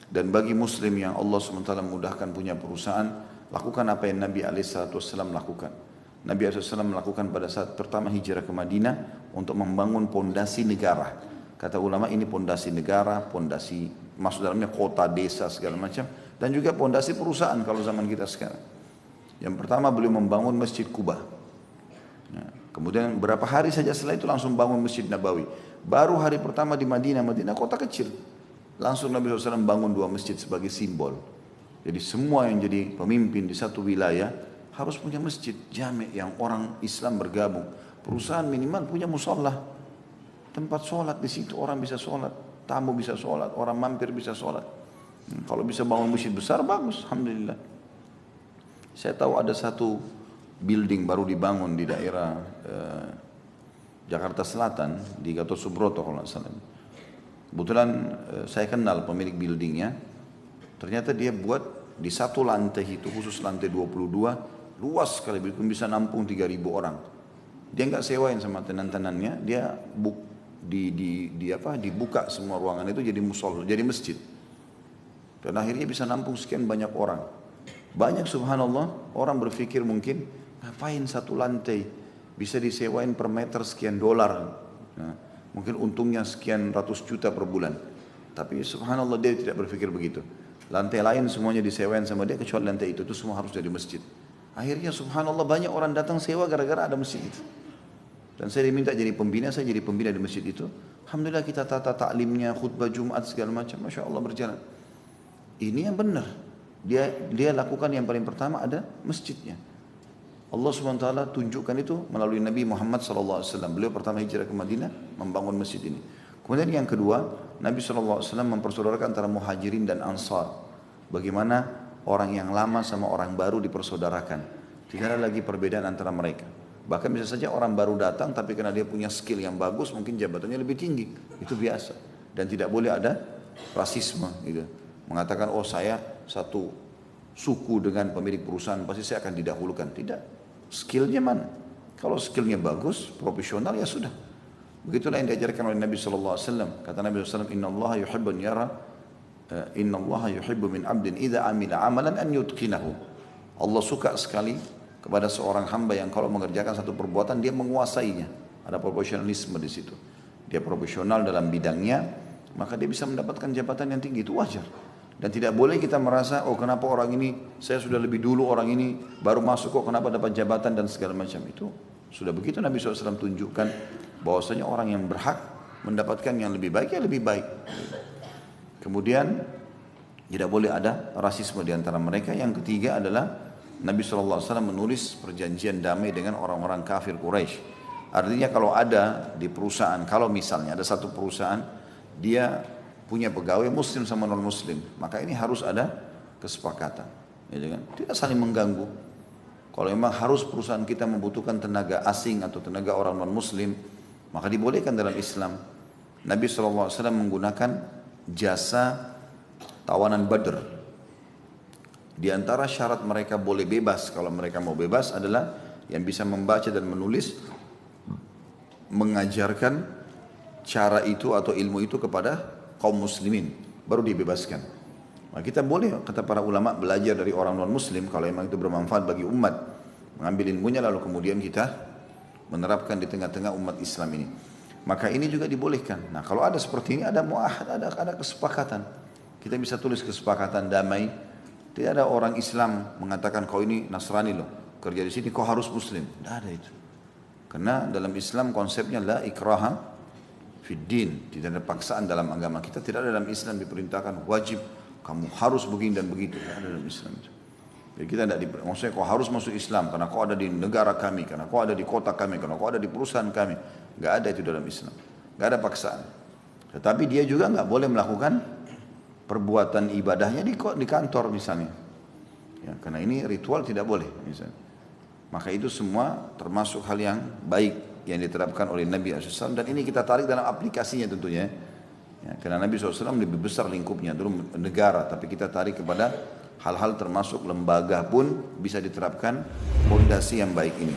Dan bagi muslim yang Allah SWT mudahkan punya perusahaan, lakukan apa yang Nabi SAW lakukan. Nabi SAW melakukan pada saat pertama hijrah ke Madinah untuk membangun pondasi negara. Kata ulama ini pondasi negara, pondasi masuk dalamnya kota, desa, segala macam. Dan juga pondasi perusahaan kalau zaman kita sekarang. Yang pertama beliau membangun Masjid Kuba. Nah, kemudian berapa hari saja setelah itu langsung bangun Masjid Nabawi. Baru hari pertama di Madinah, Madinah kota kecil. Langsung Nabi SAW bangun 2 masjid sebagai simbol. Jadi semua yang jadi pemimpin di satu wilayah harus punya masjid, jami' yang orang Islam bergabung. Perusahaan minimal punya musola, tempat sholat di situ orang bisa sholat, tamu bisa sholat, orang mampir bisa sholat. Kalau bisa bangun masjid besar bagus, alhamdulillah. Saya tahu ada satu building baru dibangun di daerah Jakarta Selatan di Gatot Subroto kalau nggak salah. Kebetulan saya kenal pemilik buildingnya. Ternyata dia buat di satu lantai itu, khusus lantai 22, luas sekali, bisa nampung 3.000 orang. Dia nggak sewain sama tenan-tenannya, dia dibuka semua ruangan itu jadi musol, jadi masjid. Dan akhirnya bisa nampung sekian banyak orang. Banyak subhanallah orang berpikir mungkin ngapain satu lantai bisa disewain per meter sekian dolar. Nah, mungkin untungnya sekian ratus juta per bulan. Tapi subhanallah dia tidak berpikir begitu. Lantai lain semuanya disewain sama dia kecuali lantai itu semua harus jadi masjid. Akhirnya subhanallah banyak orang datang sewa gara-gara ada masjid itu. Dan saya diminta jadi pembina, saya jadi pembina di masjid itu. Alhamdulillah kita tata taklimnya, khutbah Jumat segala macam, masya Allah berjalan. Ini yang benar. Dia lakukan yang paling pertama ada masjidnya. Allah SWT tunjukkan itu melalui Nabi Muhammad SAW. Beliau pertama hijrah ke Madinah membangun masjid ini. Kemudian yang kedua, Nabi SAW mempersaudarakan antara muhajirin dan ansar. Bagaimana orang yang lama sama orang baru dipersaudarakan. Tidak ada lagi perbedaan antara mereka. Bahkan bisa saja orang baru datang tapi karena dia punya skill yang bagus mungkin jabatannya lebih tinggi. Itu biasa. Dan tidak boleh ada rasisme gitu. Mengatakan oh saya satu suku dengan pemilik perusahaan pasti saya akan didahulukan. Tidak. Skillnya mana? Kalau skillnya bagus, profesional ya sudah. Begitulah yang diajarkan oleh Nabi SAW. Kata Nabi SAW, Inna Allah yuhibbu min abdin idha amila amalan an yutqinahu. Allah suka sekali kepada seorang hamba yang kalau mengerjakan satu perbuatan dia menguasainya. Ada profesionalisme di situ. Dia profesional dalam bidangnya, maka dia bisa mendapatkan jabatan yang tinggi. Itu wajar. Dan tidak boleh kita merasa, oh kenapa orang ini, saya sudah lebih dulu orang ini, baru masuk kok kenapa dapat jabatan dan segala macam itu. Sudah begitu Nabi SAW tunjukkan bahwasanya orang yang berhak mendapatkan yang lebih baik, ya lebih baik. Kemudian tidak boleh ada rasisme di antara mereka. Yang ketiga adalah Nabi SAW menulis perjanjian damai dengan orang-orang kafir Quraisy. Artinya kalau ada di perusahaan, kalau misalnya ada satu perusahaan, dia punya pegawai muslim sama non muslim, maka ini harus ada kesepakatan, ya kan? Tidak saling mengganggu. Kalau memang harus perusahaan kita membutuhkan tenaga asing atau tenaga orang non muslim, maka dibolehkan dalam Islam. Nabi SAW menggunakan jasa tawanan Badr. Di antara syarat mereka boleh bebas, kalau mereka mau bebas adalah yang bisa membaca dan menulis, mengajarkan cara itu atau ilmu itu kepada kaum muslimin, baru dibebaskan. Nah, kita boleh, kata para ulama, belajar dari orang non muslim kalau memang itu bermanfaat bagi umat, mengambil ilmunya lalu kemudian kita menerapkan di tengah-tengah umat Islam ini. Maka ini juga dibolehkan. Nah kalau ada seperti ini ada muahad, ada kesepakatan. Kita bisa tulis kesepakatan damai. Tidak ada orang Islam mengatakan kau ini Nasrani loh, kerja di sini kau harus muslim. Tidak ada itu. Karena dalam Islam konsepnya la ikraha fiddin, tidak ada paksaan dalam agama kita. Tidak ada dalam Islam diperintahkan wajib kamu harus begini dan begitu. Tidak ada dalam Islam itu. Jadi kita tidak maksudnya kau harus masuk Islam karena kau ada di negara kami, karena kau ada di kota kami, karena kau ada di perusahaan kami. Tidak ada itu dalam Islam. Tidak ada paksaan. Tetapi dia juga tidak boleh melakukan perbuatan ibadahnya di kantor misalnya. Ya, karena ini ritual tidak boleh misalnya. Maka itu semua termasuk hal yang baik yang diterapkan oleh Nabi SAW, dan ini kita tarik dalam aplikasinya tentunya. Ya, karena Nabi SAW lebih besar lingkupnya, dulu negara, tapi kita tarik kepada hal-hal termasuk lembaga pun bisa diterapkan fondasi yang baik ini.